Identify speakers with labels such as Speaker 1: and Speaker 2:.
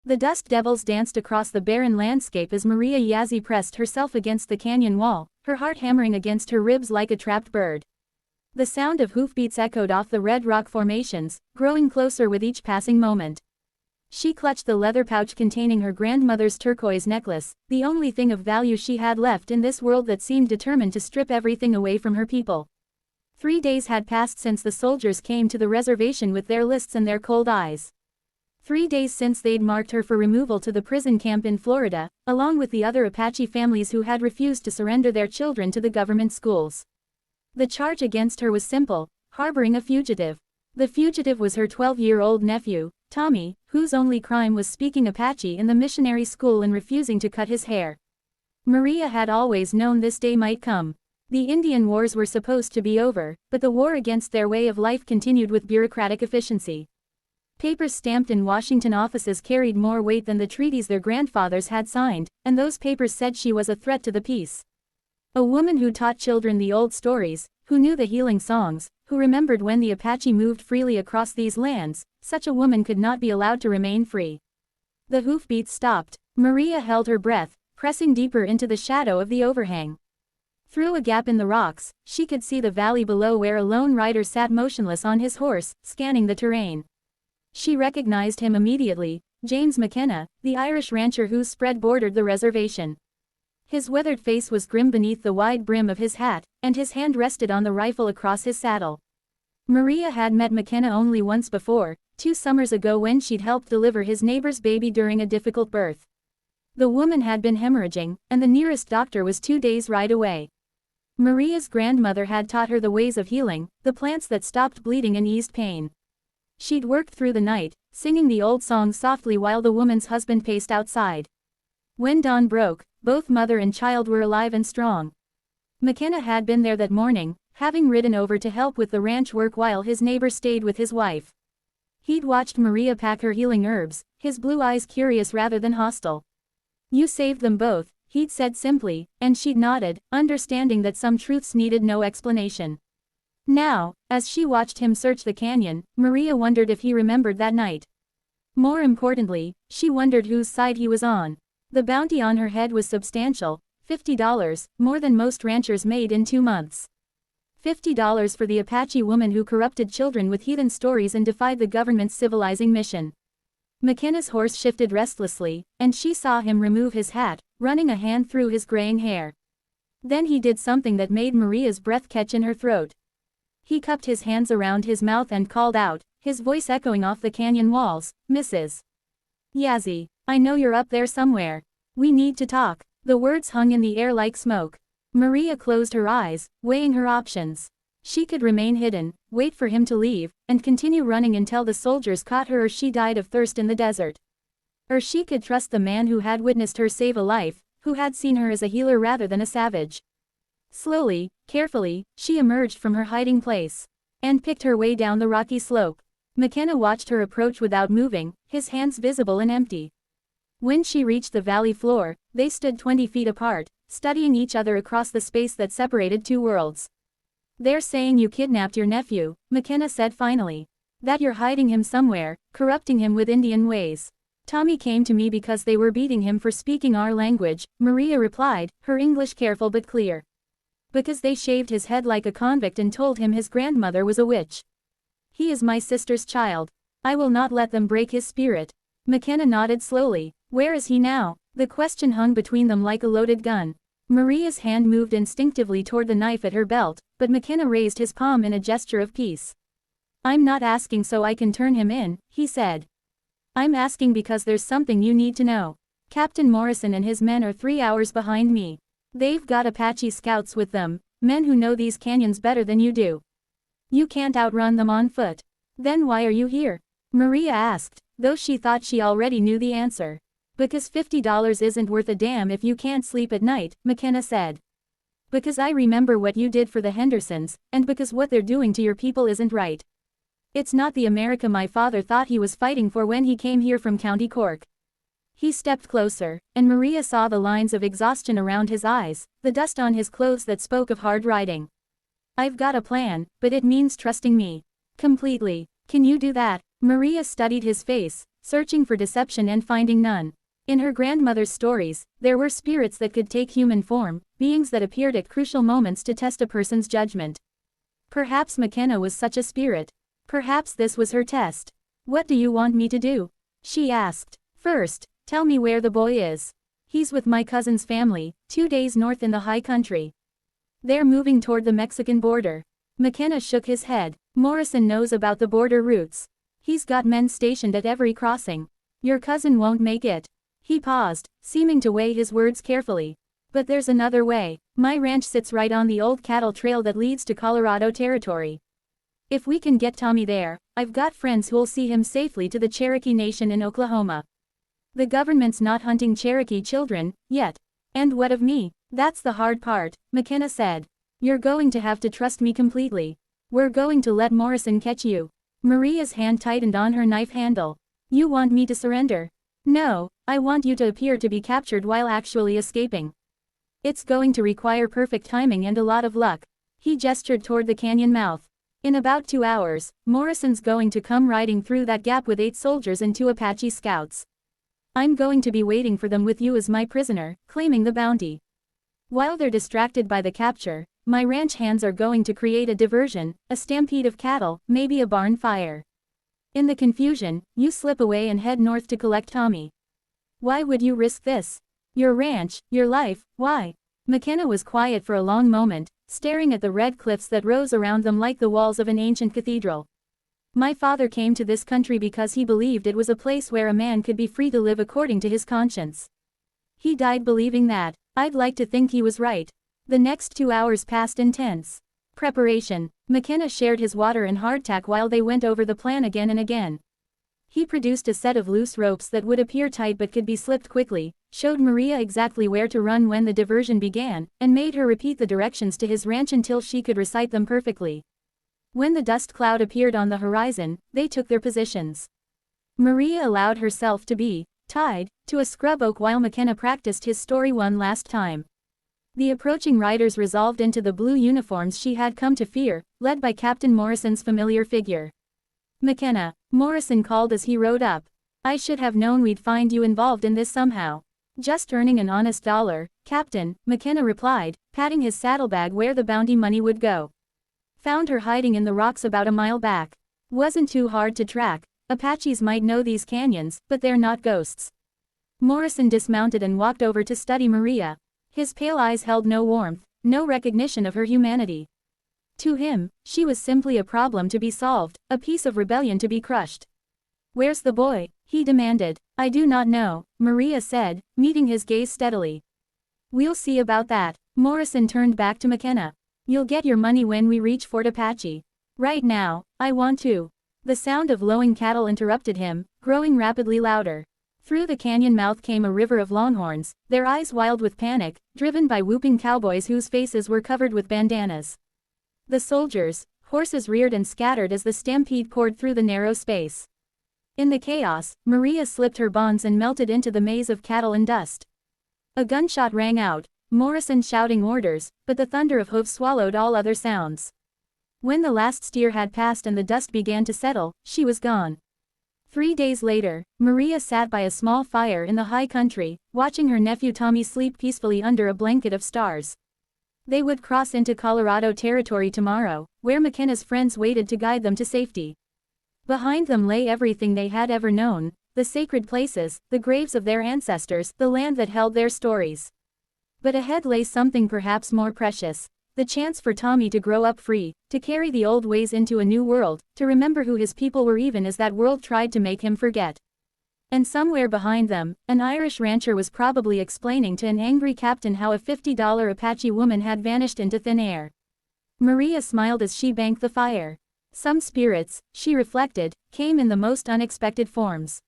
Speaker 1: The dust devils danced across the barren landscape as Maria Yazzie pressed herself against the canyon wall, her heart hammering against her ribs like a trapped bird. The sound of hoofbeats echoed off the red rock formations, growing closer with each passing moment. She clutched the leather pouch containing her grandmother's turquoise necklace, the only thing of value she had left in this world that seemed determined to strip everything away from her people. 3 days had passed since the soldiers came to the reservation with their lists and their cold eyes. 3 days since they'd marked her for removal to the prison camp in Florida, along with the other Apache families who had refused to surrender their children to the government schools. The charge against her was simple: harboring a fugitive. The fugitive was her 12-year-old nephew, Tommy, whose only crime was speaking Apache in the missionary school and refusing to cut his hair. Maria had always known this day might come. The Indian wars were supposed to be over, but the war against their way of life continued with bureaucratic efficiency. Papers stamped in Washington offices carried more weight than the treaties their grandfathers had signed, and those papers said she was a threat to the peace. A woman who taught children the old stories, who knew the healing songs, who remembered when the Apache moved freely across these lands, such a woman could not be allowed to remain free. The hoofbeats stopped. Maria held her breath, pressing deeper into the shadow of the overhang. Through a gap in the rocks, she could see the valley below where a lone rider sat motionless on his horse, scanning the terrain. She recognized him immediately: James McKenna, the Irish rancher whose spread bordered the reservation. His weathered face was grim beneath the wide brim of his hat, and his hand rested on the rifle across his saddle. Maria had met McKenna only once before, 2 summers ago when she'd helped deliver his neighbor's baby during a difficult birth. The woman had been hemorrhaging, and the nearest doctor was 2 days' ride away. Maria's grandmother had taught her the ways of healing, the plants that stopped bleeding and eased pain. She'd worked through the night, singing the old song softly while the woman's husband paced outside. When dawn broke, both mother and child were alive and strong. McKenna had been there that morning, having ridden over to help with the ranch work while his neighbor stayed with his wife. He'd watched Maria pack her healing herbs, his blue eyes curious rather than hostile. "You saved them both," he'd said simply, and she'd nodded, understanding that some truths needed no explanation. Now, as she watched him search the canyon, Maria wondered if he remembered that night. More importantly, she wondered whose side he was on. The bounty on her head was substantial: $50, more than most ranchers made in 2 months. $50 for the Apache woman who corrupted children with heathen stories and defied the government's civilizing mission. McKenna's horse shifted restlessly, and she saw him remove his hat, running a hand through his graying hair. Then he did something that made Maria's breath catch in her throat. He cupped his hands around his mouth and called out, his voice echoing off the canyon walls, "Mrs. Yazzie, I know you're up there somewhere. We need to talk." The words hung in the air like smoke. Maria closed her eyes, weighing her options. She could remain hidden, wait for him to leave, and continue running until the soldiers caught her or she died of thirst in the desert. Or she could trust the man who had witnessed her save a life, who had seen her as a healer rather than a savage. Slowly, carefully, she emerged from her hiding place and picked her way down the rocky slope. McKenna watched her approach without moving, his hands visible and empty. When she reached the valley floor, they stood 20 feet apart, studying each other across the space that separated 2 worlds. "They're saying you kidnapped your nephew," McKenna said finally. "That you're hiding him somewhere, corrupting him with Indian ways." "Tommy came to me because they were beating him for speaking our language," Maria replied, her English careful but clear. "Because they shaved his head like a convict and told him his grandmother was a witch. He is my sister's child. I will not let them break his spirit." McKenna nodded slowly. "Where is he now?" The question hung between them like a loaded gun. Maria's hand moved instinctively toward the knife at her belt, but McKenna raised his palm in a gesture of peace. "I'm not asking so I can turn him in," he said. "I'm asking because there's something you need to know. Captain Morrison and his men are 3 hours behind me. They've got Apache scouts with them, men who know these canyons better than you do. You can't outrun them on foot." "Then why are you here?" Maria asked, though she thought she already knew the answer. "Because $50 isn't worth a damn if you can't sleep at night," McKenna said. "Because I remember what you did for the Hendersons, and because what they're doing to your people isn't right. It's not the America my father thought he was fighting for when he came here from County Cork." He stepped closer, and Maria saw the lines of exhaustion around his eyes, the dust on his clothes that spoke of hard riding. "I've got a plan, but it means trusting me completely. Can you do that?" Maria studied his face, searching for deception and finding none. In her grandmother's stories, there were spirits that could take human form, beings that appeared at crucial moments to test a person's judgment. Perhaps McKenna was such a spirit. Perhaps this was her test. "What do you want me to do?" she asked. "First, tell me where the boy is." "He's with my cousin's family, 2 days north in the high country. They're moving toward the Mexican border." McKenna shook his head. "Morrison knows about the border routes. He's got men stationed at every crossing. Your cousin won't make it." He paused, seeming to weigh his words carefully. "But there's another way. My ranch sits right on the old cattle trail that leads to Colorado Territory. If we can get Tommy there, I've got friends who'll see him safely to the Cherokee Nation in Oklahoma. The government's not hunting Cherokee children, yet." "And what of me?" "That's the hard part," McKenna said. "You're going to have to trust me completely. We're going to let Morrison catch you." Maria's hand tightened on her knife handle. "You want me to surrender?" "No, I want you to appear to be captured while actually escaping. It's going to require perfect timing and a lot of luck." He gestured toward the canyon mouth. "In about 2 hours, Morrison's going to come riding through that gap with 8 soldiers and 2 Apache scouts. I'm going to be waiting for them with you as my prisoner, claiming the bounty. While they're distracted by the capture, my ranch hands are going to create a diversion, a stampede of cattle, maybe a barn fire. In the confusion, you slip away and head north to collect Tommy." "Why would you risk this?" "Your ranch, your life, why?" McKenna was quiet for a long moment, staring at the red cliffs that rose around them like the walls of an ancient cathedral. "My father came to this country because he believed it was a place where a man could be free to live according to his conscience. He died believing that. I'd like to think he was right." The next 2 hours passed in tense preparation. McKenna shared his water and hardtack while they went over the plan again and again. He produced a set of loose ropes that would appear tight but could be slipped quickly, showed Maria exactly where to run when the diversion began, and made her repeat the directions to his ranch until she could recite them perfectly. When the dust cloud appeared on the horizon, they took their positions. Maria allowed herself to be tied to a scrub oak while McKenna practiced his story one last time. The approaching riders resolved into the blue uniforms she had come to fear, led by Captain Morrison's familiar figure. "McKenna," Morrison called as he rode up. "I should have known we'd find you involved in this somehow." "Just earning an honest dollar, Captain," McKenna replied, patting his saddlebag where the bounty money would go. "Found her hiding in the rocks about a mile back. Wasn't too hard to track. Apaches might know these canyons, but they're not ghosts." Morrison dismounted and walked over to study Maria. His pale eyes held no warmth, no recognition of her humanity. To him, she was simply a problem to be solved, a piece of rebellion to be crushed. "Where's the boy?" he demanded. "I do not know," Maria said, meeting his gaze steadily. "We'll see about that." Morrison turned back to McKenna. "You'll get your money when we reach Fort Apache. Right now, I want to." The sound of lowing cattle interrupted him, growing rapidly louder. Through the canyon mouth came a river of longhorns, their eyes wild with panic, driven by whooping cowboys whose faces were covered with bandanas. The soldiers, horses reared and scattered as the stampede poured through the narrow space. In the chaos, Maria slipped her bonds and melted into the maze of cattle and dust. A gunshot rang out, Morrison shouting orders, but the thunder of hooves swallowed all other sounds. When the last steer had passed and the dust began to settle, she was gone. 3 days later, Maria sat by a small fire in the high country, watching her nephew Tommy sleep peacefully under a blanket of stars. They would cross into Colorado Territory tomorrow, where McKenna's friends waited to guide them to safety. Behind them lay everything they had ever known, the sacred places, the graves of their ancestors, the land that held their stories. But ahead lay something perhaps more precious. The chance for Tommy to grow up free, to carry the old ways into a new world, to remember who his people were even as that world tried to make him forget. And somewhere behind them, an Irish rancher was probably explaining to an angry captain how a $50 Apache woman had vanished into thin air. Maria smiled as she banked the fire. Some spirits, she reflected, came in the most unexpected forms.